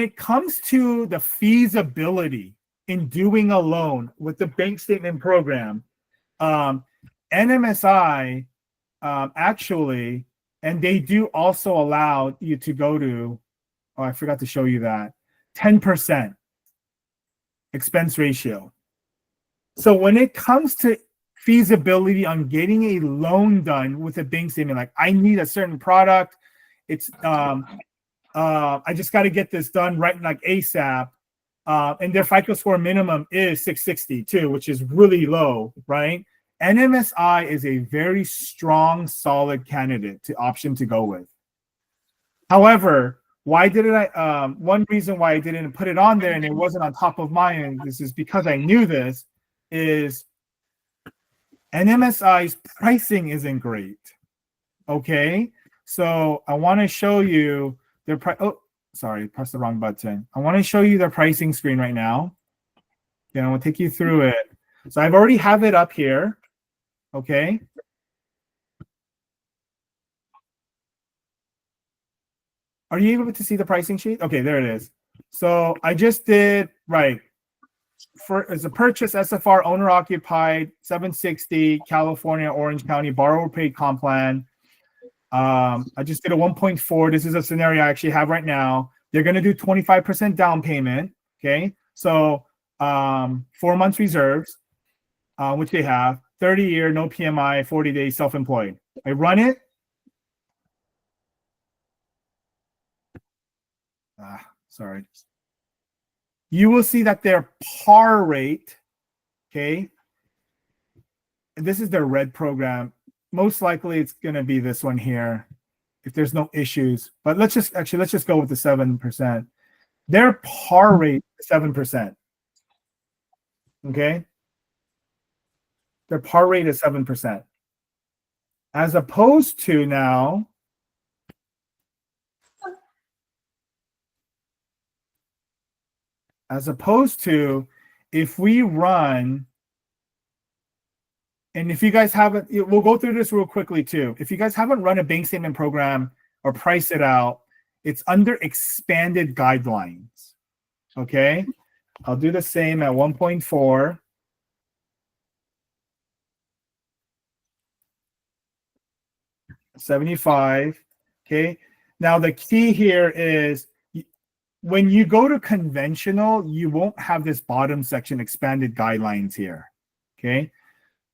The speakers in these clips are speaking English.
it comes to the feasibility in doing a loan with the bank statement program, NMSI actually, and they do also allow you to go to, oh, I forgot to show you that, 10% expense ratio. So when it comes to feasibility on getting a loan done with a bank statement, like I need a certain product, it's I just got to get this done right, like ASAP. And their FICO score minimum is 660 too, which is really low, right? NMSI is a very strong, solid candidate to option to go with. However, why didn't I? One reason why I didn't put it on there and it wasn't on top of mine, this is because I knew this, is NMSI's pricing isn't great. Okay, so I want to show you their price. Oh, sorry, press the wrong button. I want to show you their pricing screen right now. Okay, I will take you through it. So I've already have it up here. Okay. Are you able to see the pricing sheet? Okay, there it is. So I just did, right. As a purchase, SFR owner occupied, 760, California, Orange County, borrower paid comp plan. I just did a 1.4. This is a scenario I actually have right now. They're going to do 25% down payment. Okay. So 4 months reserves, which they have, 30-year, no PMI, 40 days self-employed. I run it. Sorry. You will see that their par rate, okay, and this is their red program. Most likely it's going to be this one here if there's no issues. But let's just go with the 7%. Their par rate is 7%. Okay? Their par rate is 7%. As opposed to now, if we run, and if you guys haven't, we'll go through this real quickly too. If you guys haven't run a bank statement program or price it out, it's under expanded guidelines. Okay. I'll do the same at 1.4. $75. Okay. Now the key here is when you go to conventional, you won't have this bottom section expanded guidelines here. Okay.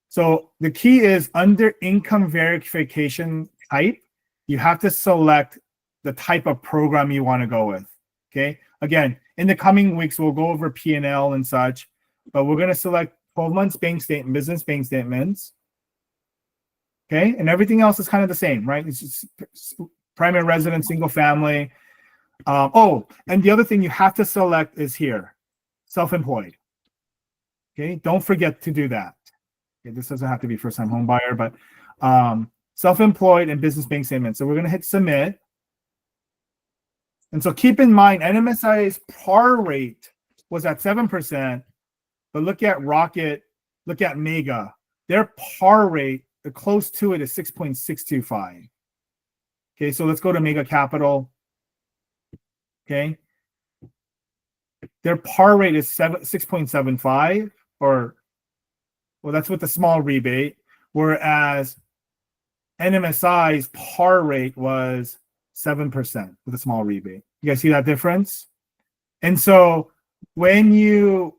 So the key is under income verification type, you have to select the type of program you want to go with. Okay. Again, in the coming weeks, we'll go over P&L and such, but we're going to select 12 months bank statement, business bank statements. Okay. And everything else is kind of the same, right? It's just primary residence, single family. Oh, and the other thing you have to select is here, self-employed. Okay. Don't forget to do that. Okay, this doesn't have to be first-time home buyer, but self-employed and business bank statement. So we're going to hit submit. And so keep in mind, NMSI's par rate was at 7%, but look at Rocket, look at Mega. Their par rate, the close to it is 6.625. Okay, so let's go to Mega Capital. Okay. Their par rate is 6.75, or, well, that's with the small rebate, whereas NMSI's par rate was 7% with a small rebate. You guys see that difference? And so when you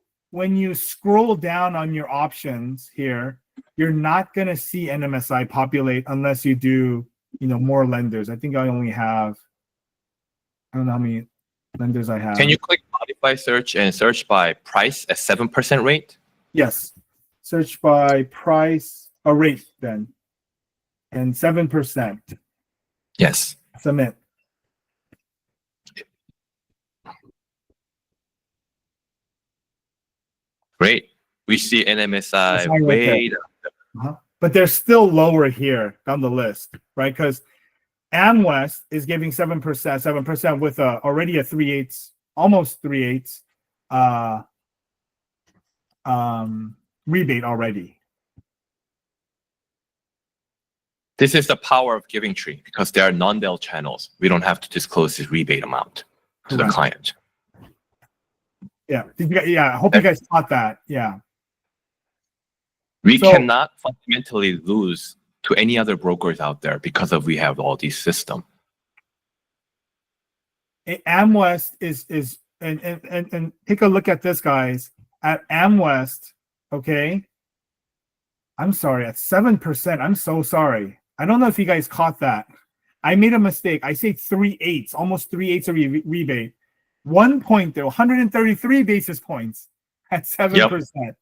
scroll down on your options here, you're not going to see NMSI populate unless you do, more lenders. I think I only have, I don't know how many lenders I have. Can you click modify search and search by price at 7% rate? Yes. Search by price or rate then. And 7%. Yes. Submit. Great. We see NMSI right way down. But they're still lower here down the list, right? Because AmWest is giving 7% with already a 3/8, almost 3/8 rebate already. This is the power of GivingTree because there are non-deal channels. We don't have to disclose the rebate amount to the client. Yeah. Yeah. I hope you guys caught that. Yeah. We So- cannot fundamentally lose to any other brokers out there because of we have all these systems. Amwest is and take a look at this, guys. At Amwest, okay. I'm sorry, at 7%. I'm so sorry. I don't know if you guys caught that. I made a mistake. I say 3/8, almost 3/8 of rebate. 1 point there, 133 basis points at 7%.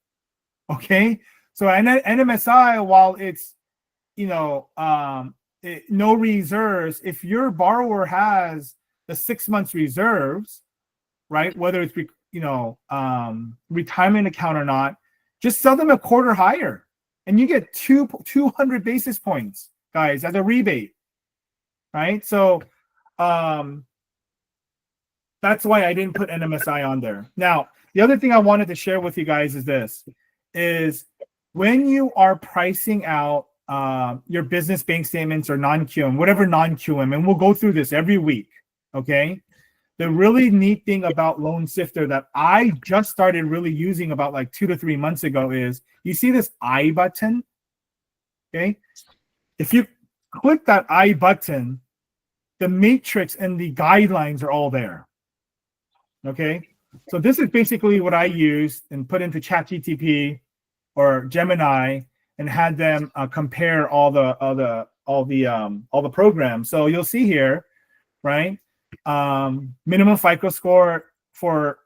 Okay. So NMSI, while it's no reserves, if your borrower has the 6 months reserves, right, whether it's retirement account or not, just sell them a quarter higher and you get 200 basis points, guys, as a rebate, right? So that's why I didn't put NMSI on there. Now, the other thing I wanted to share with you guys is when you are pricing out your business bank statements or non-QM, whatever non-QM, and we'll go through this every week, okay? The really neat thing about Loan Sifter that I just started really using about like 2 to 3 months ago is you see this I button, okay? If you click that I button, the matrix and the guidelines are all there, okay? So this is basically what I used and put into ChatGPT or Gemini and had them compare all the programs. So you'll see here, right? Minimum FICO score for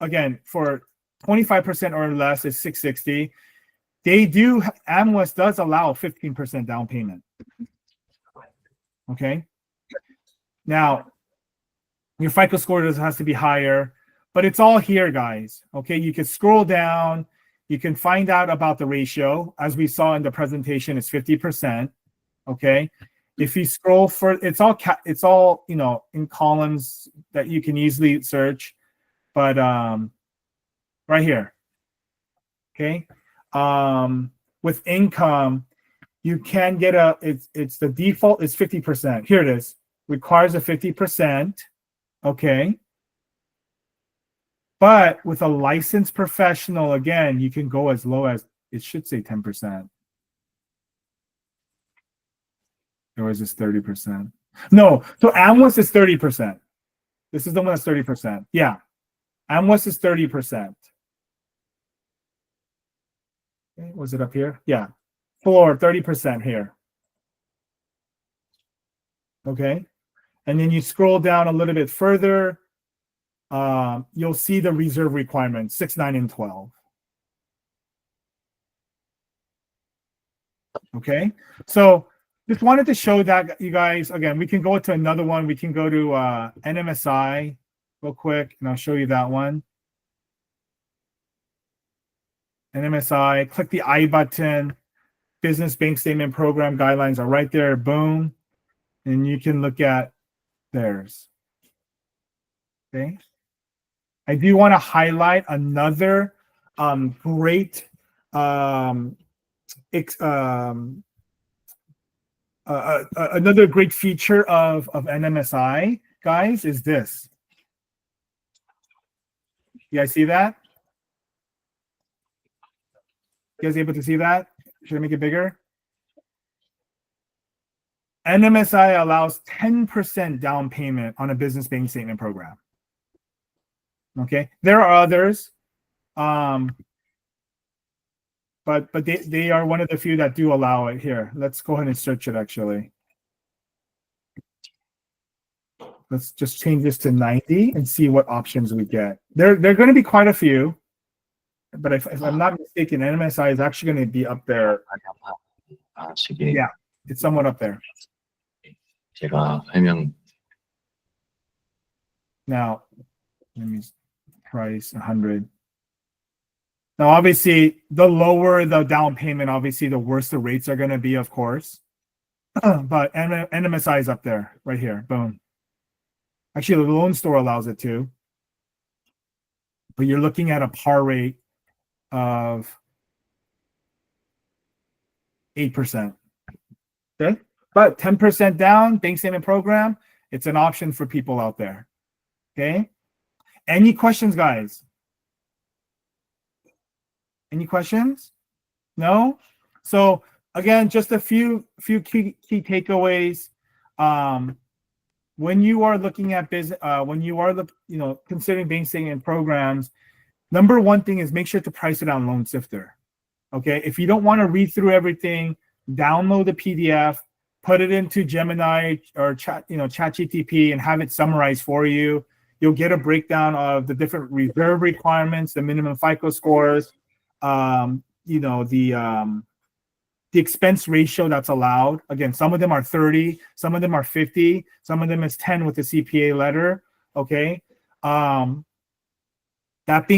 25% or less is 660. Amwest does allow 15% down payment. Okay. Now, your FICO score has to be higher, but it's all here, guys. Okay, you can scroll down. You can find out about the ratio. As we saw in the presentation, it's 50%. Okay. If you scroll for, it's all in columns that you can easily search, but right here, okay. With income, you can get it's the default is 50%. Here it is. Requires a 50%. Okay. But with a licensed professional, again, you can go as low as, it should say 10%. Or is this 30%? No, so Amwest is 30%. This is the one that's 30%. Yeah. Amwest is 30%. Okay, was it up here? Yeah. Floor, 30% here. Okay. And then you scroll down a little bit further. You'll see the reserve requirements, 6, 9, and 12. Okay. So just wanted to show that, you guys. Again, we can go to another one. We can go to NMSI real quick, and I'll show you that one. NMSI, click the I button. Business bank statement program guidelines are right there. Boom. And you can look at theirs. Okay. I do want to highlight another great another great feature of NMSI, guys, is this. You guys see that? You guys able to see that? Should I make it bigger? NMSI allows 10% down payment on a business bank statement program. Okay, there are others, but they are one of the few that do allow it here. Let's go ahead and search it. Actually, let's just change this to 90 and see what options we get. There are going to be quite a few, but if I'm not mistaken, NMSI is actually going to be up there. Yeah, it's somewhat up there. 제가 설명. Now, let me price 100. Now, obviously, the lower the down payment, obviously, the worse the rates are going to be, of course. But NMSI is up there, right here. Boom. Actually, the loan store allows it too. But you're looking at a par rate of 8%. Okay. But 10% down, bank statement program, it's an option for people out there. Okay. Any questions, guys? Any questions? No? So again, just a few key takeaways. When you are looking at business, when you are considering banking and programs, number one thing is make sure to price it on Loan Sifter. Okay, if you don't want to read through everything, download the PDF, put it into Gemini or ChatGPT and have it summarized for you. You'll get a breakdown of the different reserve requirements, the minimum FICO scores, the expense ratio that's allowed. Again, some of them are 30, some of them are 50, some of them is 10 with the CPA letter. Okay. That being